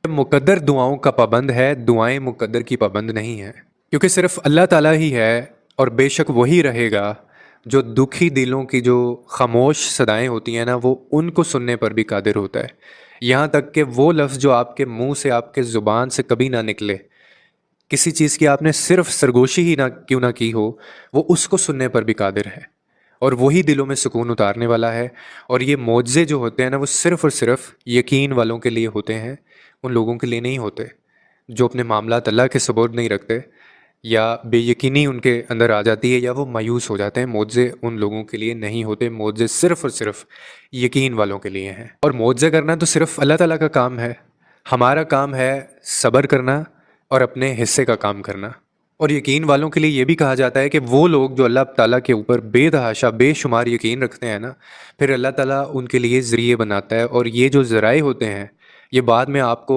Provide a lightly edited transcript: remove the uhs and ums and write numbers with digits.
مقدر دعاؤں کا پابند ہے، دعائیں مقدر کی پابند نہیں ہیں، کیونکہ صرف اللہ تعالیٰ ہی ہے، اور بے شک وہی رہے گا جو دکھی دلوں کی جو خاموش صدائیں ہوتی ہیں نا، وہ ان کو سننے پر بھی قادر ہوتا ہے۔ یہاں تک کہ وہ لفظ جو آپ کے منہ سے، آپ کے زبان سے کبھی نہ نکلے، کسی چیز کی آپ نے صرف سرگوشی ہی نہ کیوں نہ کی ہو، وہ اس کو سننے پر بھی قادر ہے، اور وہی دلوں میں سکون اتارنے والا ہے۔ اور یہ معجزے جو ہوتے ہیں نا، وہ صرف اور صرف یقین والوں کے لیے ہوتے ہیں، ان لوگوں کے لیے نہیں ہوتے جو اپنے معاملات اللہ کے سپرد نہیں رکھتے، یا بے یقینی ان کے اندر آ جاتی ہے، یا وہ مایوس ہو جاتے ہیں۔ معجزے ان لوگوں کے لیے نہیں ہوتے، معجزے صرف اور صرف یقین والوں کے لیے ہیں۔ اور معجزے کرنا تو صرف اللہ تعالیٰ کا کام ہے، ہمارا کام ہے صبر کرنا اور اپنے حصے کا کام کرنا۔ اور یقین والوں کے لیے یہ بھی کہا جاتا ہے کہ وہ لوگ جو اللہ تعالیٰ کے اوپر بے تحاشا بے شمار یقین رکھتے ہیں نا، پھر اللہ تعالیٰ ان کے لیے ذریعے بناتا ہے، اور یہ جو ذرائع ہوتے ہیں، یہ بعد میں آپ کو